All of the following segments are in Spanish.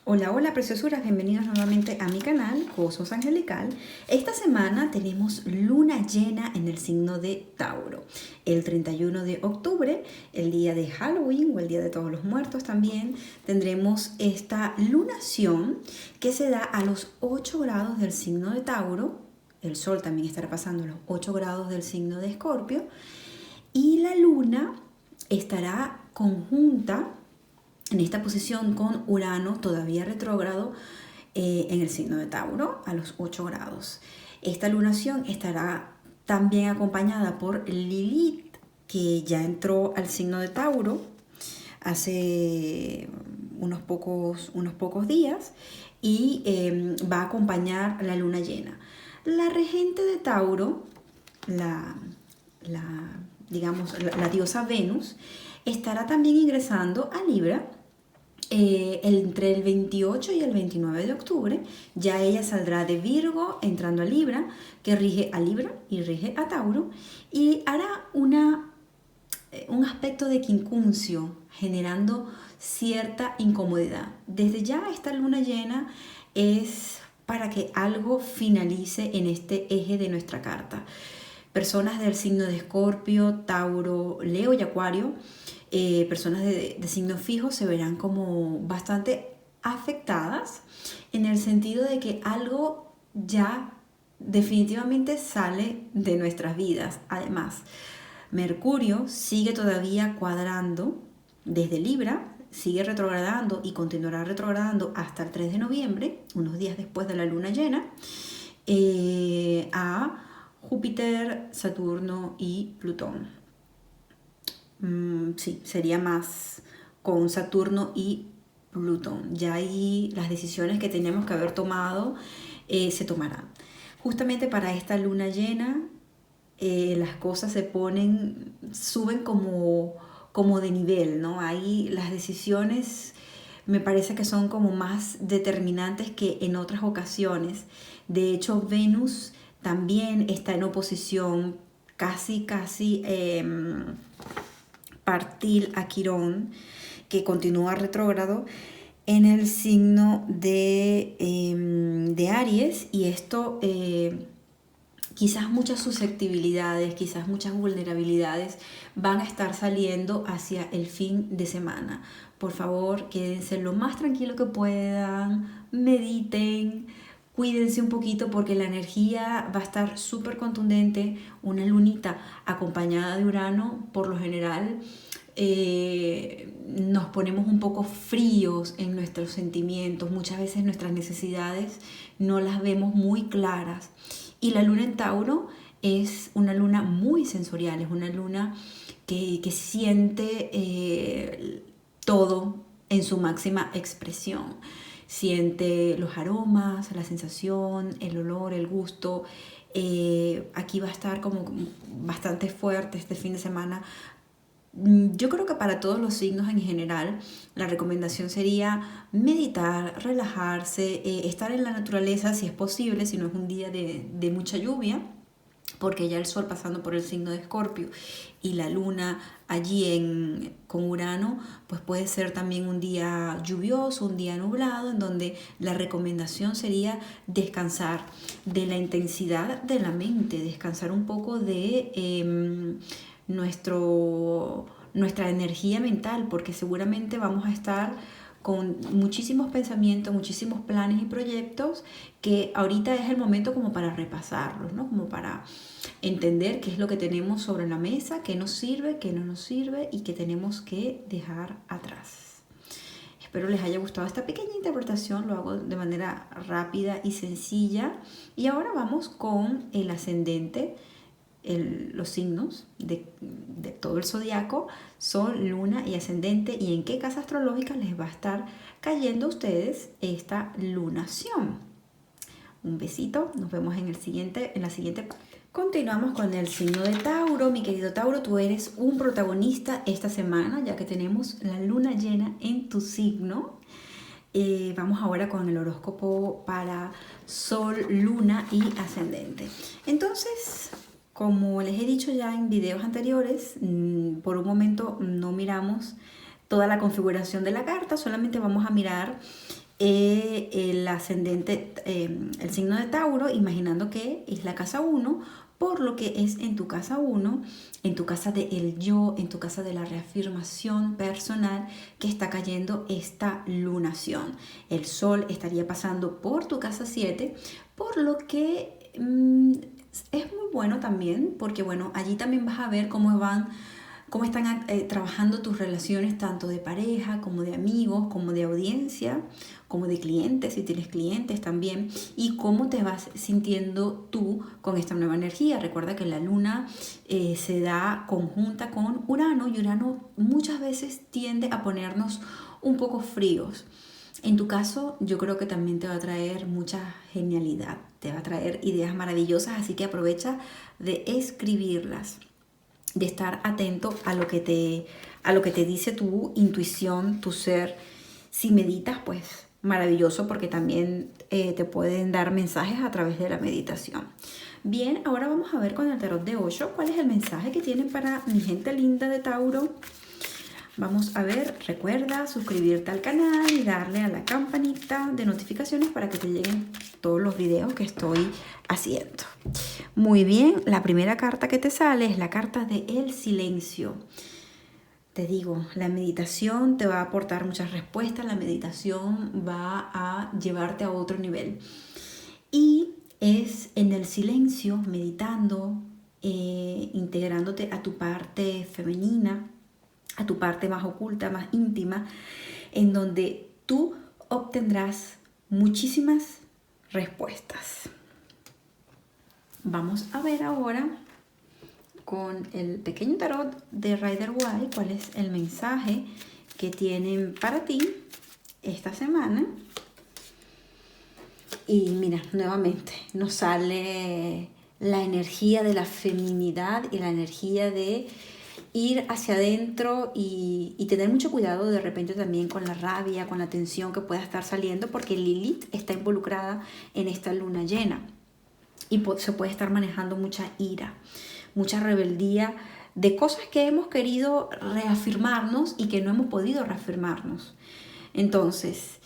Hola, hola preciosuras, bienvenidos nuevamente a mi canal Cosmos Angelical. Esta semana tenemos luna llena en el signo de Tauro. El 31 de octubre, el día de Halloween o el día de todos los muertos también, tendremos esta lunación que se da a los 8 grados del signo de Tauro. El sol también estará pasando a los 8 grados del signo de Escorpio y la luna estará conjunta en esta posición con Urano todavía retrógrado en el signo de Tauro a los 8 grados. Esta lunación estará también acompañada por Lilith, que ya entró al signo de Tauro hace unos pocos días y va a acompañar la luna llena. La regente de Tauro, la diosa Venus, estará también ingresando a Libra entre el 28 y el 29 de octubre. Ya ella saldrá de Virgo entrando a Libra, que rige a Libra y rige a Tauro, y hará un aspecto de quincuncio, generando cierta incomodidad. Desde ya esta luna llena es para que algo finalice en este eje de nuestra carta. Personas del signo de Escorpio, Tauro, Leo y Acuario, personas de signo fijo se verán como bastante afectadas en el sentido de que algo ya definitivamente sale de nuestras vidas. Además, Mercurio sigue todavía cuadrando desde Libra, sigue retrogradando y continuará retrogradando hasta el 3 de noviembre, unos días después de la luna llena, a Júpiter, Saturno y Plutón. Sí, sería más con Saturno y Plutón. Ya ahí las decisiones que tenemos que haber tomado se tomarán. Justamente para esta luna llena, las cosas suben como de nivel, ¿no? Ahí las decisiones me parece que son como más determinantes que en otras ocasiones. De hecho, Venus también está en oposición casi partil a Quirón, que continúa retrógrado en el signo de Aries, y esto quizás muchas susceptibilidades, quizás muchas vulnerabilidades van a estar saliendo hacia el fin de semana. Por favor, quédense lo más tranquilo que puedan, mediten, cuídense un poquito porque la energía va a estar súper contundente. Una lunita acompañada de Urano, por lo general, nos ponemos un poco fríos en nuestros sentimientos. Muchas veces nuestras necesidades no las vemos muy claras. Y la luna en Tauro es una luna muy sensorial, es una luna que siente todo en su máxima expresión. Siente los aromas, la sensación, el olor, el gusto. Aquí va a estar como bastante fuerte este fin de semana. Yo creo que para todos los signos en general, la recomendación sería meditar, relajarse, estar en la naturaleza si es posible, si no es un día de mucha lluvia, porque ya el sol pasando por el signo de Escorpio y la luna allí con Urano, pues puede ser también un día lluvioso, un día nublado, en donde la recomendación sería descansar de la intensidad de la mente, descansar un poco de nuestra energía mental, porque seguramente vamos a estar con muchísimos pensamientos, muchísimos planes y proyectos que ahorita es el momento como para repasarlos, ¿no? Como para entender qué es lo que tenemos sobre la mesa, qué nos sirve, qué no nos sirve y qué tenemos que dejar atrás. Espero les haya gustado esta pequeña interpretación, lo hago de manera rápida y sencilla. Y ahora vamos con el ascendente. Los signos de todo el zodiaco, Sol, Luna y Ascendente, y en qué casa astrológica les va a estar cayendo a ustedes esta lunación. Un besito, nos vemos en la siguiente parte. Continuamos con el signo de Tauro. Mi querido Tauro, tú eres un protagonista esta semana, ya que tenemos la luna llena en tu signo. Vamos ahora con el horóscopo para Sol, Luna y Ascendente. Entonces, como les he dicho ya en videos anteriores, por un momento no miramos toda la configuración de la carta, solamente vamos a mirar el ascendente, el signo de Tauro, imaginando que es la casa 1, por lo que es en tu casa 1, en tu casa del yo, en tu casa de la reafirmación personal, que está cayendo esta lunación. El sol estaría pasando por tu casa 7, por lo que es muy bueno también, porque bueno, allí también vas a ver cómo están trabajando tus relaciones tanto de pareja, como de amigos, como de audiencia, como de clientes, si tienes clientes también, y cómo te vas sintiendo tú con esta nueva energía. Recuerda que la luna se da conjunta con Urano, y Urano muchas veces tiende a ponernos un poco fríos. En tu caso, yo creo que también te va a traer mucha genialidad, te va a traer ideas maravillosas, así que aprovecha de escribirlas, de estar atento a lo que te dice tu intuición, tu ser. Si meditas, pues maravilloso, porque también te pueden dar mensajes a través de la meditación. Bien, ahora vamos a ver con el tarot de Osho cuál es el mensaje que tienen para mi gente linda de Tauro. Vamos a ver, recuerda suscribirte al canal y darle a la campanita de notificaciones para que te lleguen todos los videos que estoy haciendo. Muy bien, la primera carta que te sale es la carta de el silencio. Te digo, la meditación te va a aportar muchas respuestas, la meditación va a llevarte a otro nivel. Y es en el silencio, meditando, integrándote a tu parte femenina, a tu parte más oculta, más íntima, en donde tú obtendrás muchísimas respuestas. Vamos a ver ahora con el pequeño tarot de Rider-Waite cuál es el mensaje que tienen para ti esta semana. Y mira, nuevamente nos sale la energía de la feminidad y la energía de ir hacia adentro y tener mucho cuidado de repente también con la rabia, con la tensión que pueda estar saliendo, porque Lilith está involucrada en esta luna llena y se puede estar manejando mucha ira, mucha rebeldía de cosas que hemos querido reafirmarnos y que no hemos podido reafirmarnos. Entonces,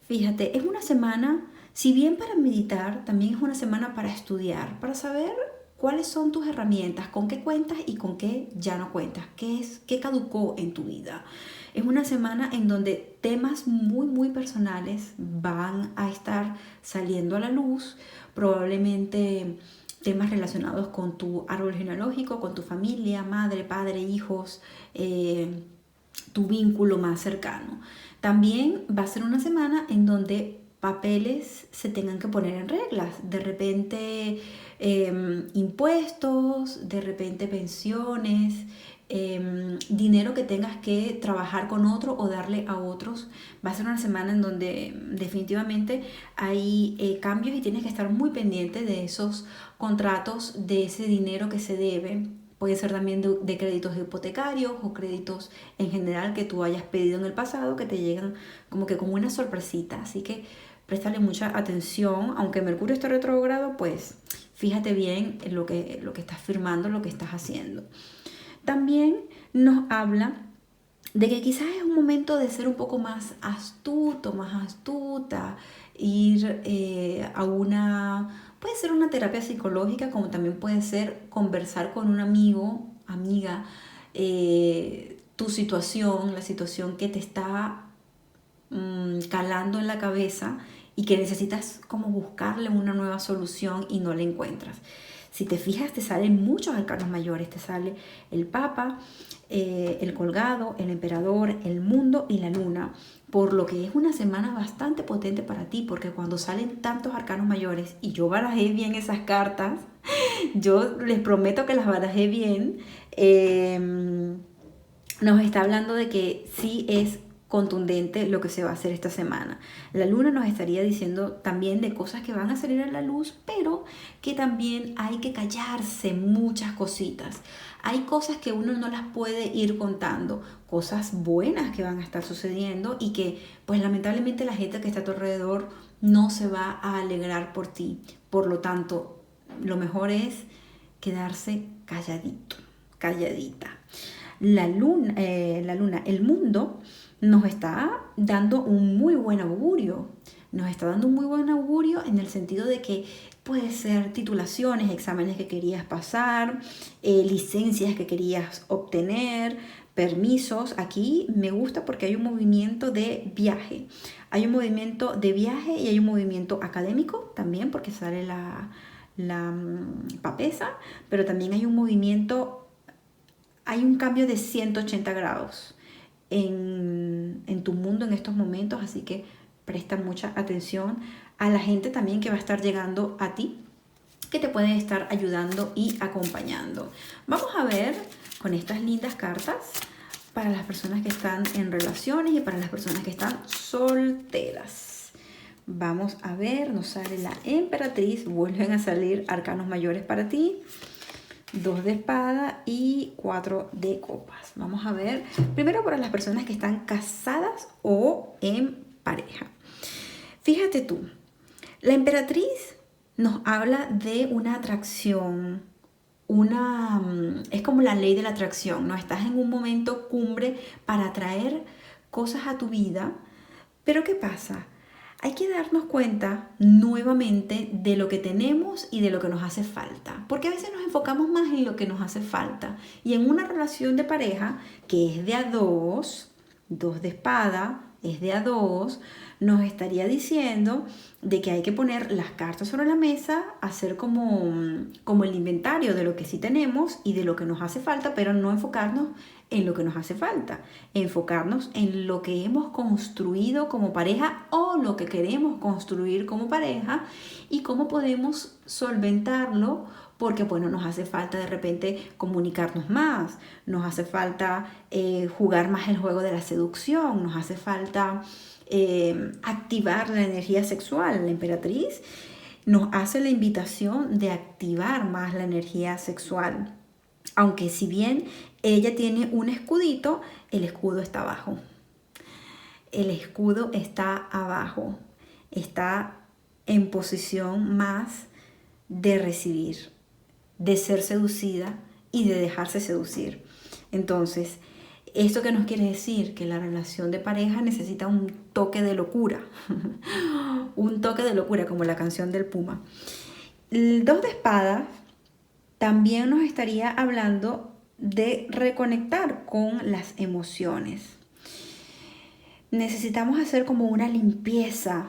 fíjate, es una semana, si bien para meditar, también es una semana para estudiar, para saber cuáles son tus herramientas, con qué cuentas y con qué ya no cuentas, qué caducó en tu vida. Es una semana en donde temas muy personales van a estar saliendo a la luz, probablemente temas relacionados con tu árbol genealógico, con tu familia, madre, padre, hijos, tu vínculo más cercano. También va a ser una semana en donde papeles se tengan que poner en reglas. De repente impuestos, de repente pensiones, dinero que tengas que trabajar con otro o darle a otros. Va a ser una semana en donde definitivamente hay cambios y tienes que estar muy pendiente de esos contratos, de ese dinero que se debe. Puede ser también de créditos hipotecarios o créditos en general que tú hayas pedido en el pasado, que te llegan como que como una sorpresita. Así que préstale mucha atención. Aunque Mercurio esté retrógrado, pues fíjate bien en lo que estás firmando, lo que estás haciendo. También nos habla de que quizás es un momento de ser un poco más astuto, más astuta, ir a puede ser una terapia psicológica, como también puede ser conversar con un amigo, amiga, tu situación, la situación que te está calando en la cabeza y que necesitas como buscarle una nueva solución y no la encuentras. Si te fijas, te salen muchos arcanos mayores, te sale el Papa, el Colgado, el Emperador, el Mundo y la Luna, por lo que es una semana bastante potente para ti, porque cuando salen tantos arcanos mayores, y yo barajé bien esas cartas, yo les prometo que las barajé bien, nos está hablando de que sí es contundente lo que se va a hacer esta semana. La luna nos estaría diciendo también de cosas que van a salir a la luz, pero que también hay que callarse muchas cositas. Hay cosas que uno no las puede ir contando, cosas buenas que van a estar sucediendo y que pues lamentablemente la gente que está a tu alrededor no se va a alegrar por ti. Por lo tanto, lo mejor es quedarse calladito, calladita. La luna, el mundo nos está dando un muy buen augurio. Nos está dando un muy buen augurio en el sentido de que puede ser titulaciones, exámenes que querías pasar, licencias que querías obtener, permisos. Aquí me gusta porque hay un movimiento de viaje. Hay un movimiento de viaje y hay un movimiento académico también porque sale la papesa, pero también hay un movimiento, hay un cambio de 180 grados en tu mundo en estos momentos, así que presta mucha atención a la gente también que va a estar llegando a ti, que te pueden estar ayudando y acompañando. Vamos a ver con estas lindas cartas para las personas que están en relaciones y para las personas que están solteras. Vamos a ver, nos sale la emperatriz, vuelven a salir arcanos mayores para ti. 2 de espada y 4 de copas. Vamos a ver, primero para las personas que están casadas o en pareja. Fíjate tú, la emperatriz nos habla de una atracción, es como la ley de la atracción, ¿no? Estás en un momento cumbre para atraer cosas a tu vida, pero ¿qué pasa? Hay que darnos cuenta nuevamente de lo que tenemos y de lo que nos hace falta. Porque a veces nos enfocamos más en lo que nos hace falta. Y en una relación de pareja que es de a dos, 2 de espada, es de a dos, nos estaría diciendo de que hay que poner las cartas sobre la mesa, hacer como el inventario de lo que sí tenemos y de lo que nos hace falta, pero no enfocarnos en lo que nos hace falta, enfocarnos en lo que hemos construido como pareja o lo que queremos construir como pareja y cómo podemos solventarlo, porque bueno, nos hace falta de repente comunicarnos más, nos hace falta jugar más el juego de la seducción, nos hace falta activar la energía sexual. La emperatriz nos hace la invitación de activar más la energía sexual. Aunque si bien ella tiene un escudito, el escudo está abajo. El escudo está abajo. Está en posición más de recibir, de ser seducida y de dejarse seducir. Entonces, ¿esto qué nos quiere decir? Que la relación de pareja necesita un toque de locura. Un toque de locura, como la canción del Puma. El 2 de espadas también nos estaría hablando de reconectar con las emociones. Necesitamos hacer como una limpieza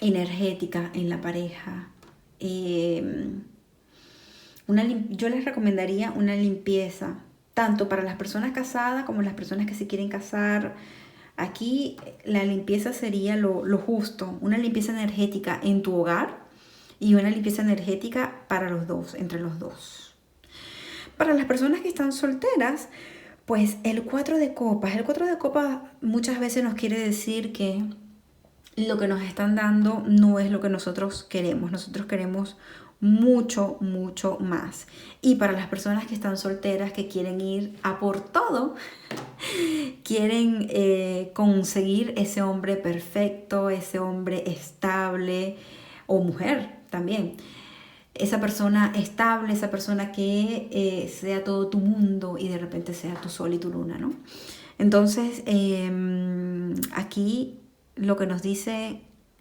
energética en la pareja. Yo les recomendaría una limpieza, tanto para las personas casadas como las personas que se quieren casar. Aquí la limpieza sería lo justo, una limpieza energética en tu hogar y una limpieza energética para los dos, entre los dos. Para las personas que están solteras, pues el 4 de copas muchas veces nos quiere decir que lo que nos están dando no es lo que nosotros queremos. Nosotros queremos mucho, mucho más. Y para las personas que están solteras, que quieren ir a por todo, quieren conseguir ese hombre perfecto, ese hombre estable, o mujer también. Esa persona estable, esa persona que sea todo tu mundo y de repente sea tu sol y tu luna, ¿no? Entonces, aquí lo que nos dice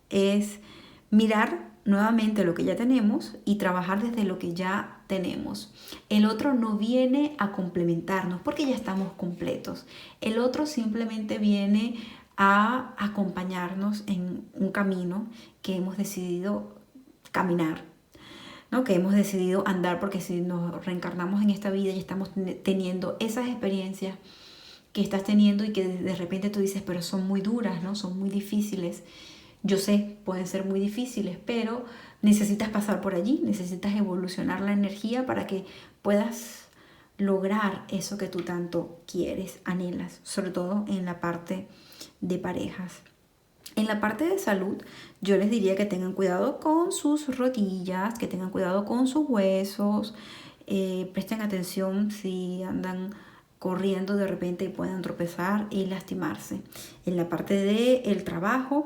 es mirar nuevamente lo que ya tenemos y trabajar desde lo que ya tenemos. El otro no viene a complementarnos porque ya estamos completos. El otro simplemente viene a acompañarnos en un camino que hemos decidido caminar, ¿no? Que hemos decidido andar, porque si nos reencarnamos en esta vida y estamos teniendo esas experiencias que estás teniendo y que de repente tú dices, pero son muy duras, ¿no? Son muy difíciles. Yo sé, pueden ser muy difíciles, pero necesitas pasar por allí, necesitas evolucionar la energía para que puedas lograr eso que tú tanto quieres, anhelas, sobre todo en la parte de parejas. En la parte de salud, yo les diría que tengan cuidado con sus rodillas, que tengan cuidado con sus huesos, presten atención si andan corriendo de repente y puedan tropezar y lastimarse. En la parte del trabajo,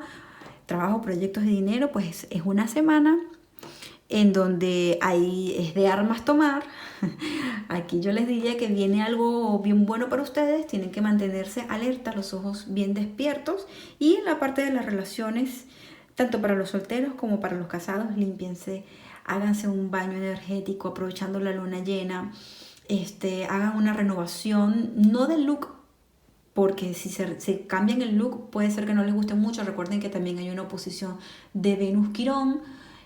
proyectos de dinero, pues es una semana en donde ahí es de armas tomar. Aquí yo les diría que viene algo bien bueno para ustedes, tienen que mantenerse alerta, los ojos bien despiertos, y en la parte de las relaciones, tanto para los solteros como para los casados, límpiense, háganse un baño energético aprovechando la luna llena, hagan una renovación, no del look, porque si se cambian el look puede ser que no les guste mucho. Recuerden que también hay una oposición de Venus-Quirón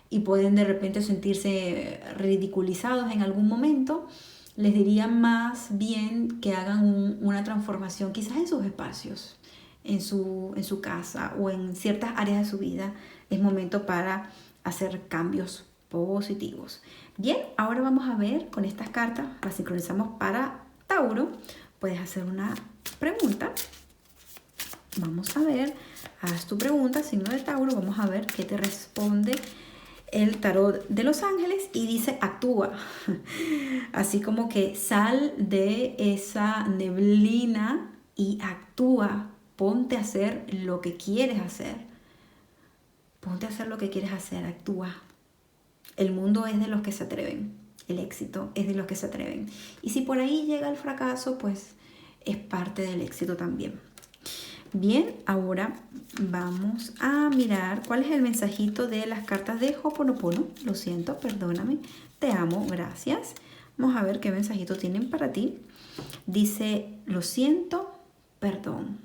y pueden de repente sentirse ridiculizados en algún momento. Les diría más bien que hagan una transformación quizás en sus espacios, en su casa o en ciertas áreas de su vida. Es momento para hacer cambios positivos. Bien, ahora vamos a ver con estas cartas, las sincronizamos para Tauro. Puedes hacer una pregunta. Vamos a ver, haz tu pregunta, signo de Tauro, vamos a ver qué te responde el tarot de los ángeles, y dice actúa. Así como que sal de esa neblina y actúa, ponte a hacer lo que quieres hacer. Ponte a hacer lo que quieres hacer, actúa. El mundo es de los que se atreven, el éxito es de los que se atreven. Y si por ahí llega el fracaso, pues es parte del éxito también. Bien, ahora vamos a mirar cuál es el mensajito de las cartas de Ho'oponopono. Lo siento, perdóname, te amo, gracias. Vamos a ver qué mensajito tienen para ti. Dice, lo siento, perdón.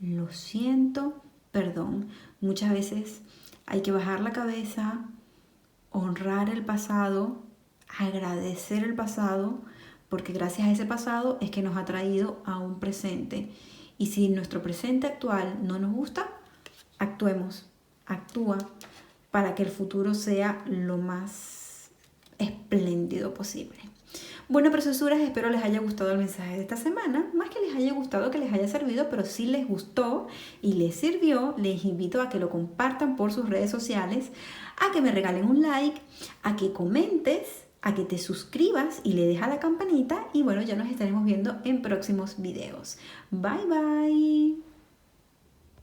Lo siento, perdón. Muchas veces hay que bajar la cabeza, honrar el pasado, agradecer el pasado, porque gracias a ese pasado es que nos ha traído a un presente. Y si nuestro presente actual no nos gusta, actuemos, actúa para que el futuro sea lo más espléndido posible. Bueno, preciosuras, espero les haya gustado el mensaje de esta semana. Más que les haya gustado, que les haya servido, pero si les gustó y les sirvió, les invito a que lo compartan por sus redes sociales, a que me regalen un like, a que comentes, a que te suscribas y le des a la campanita. Y bueno, ya nos estaremos viendo en próximos videos. Bye, bye.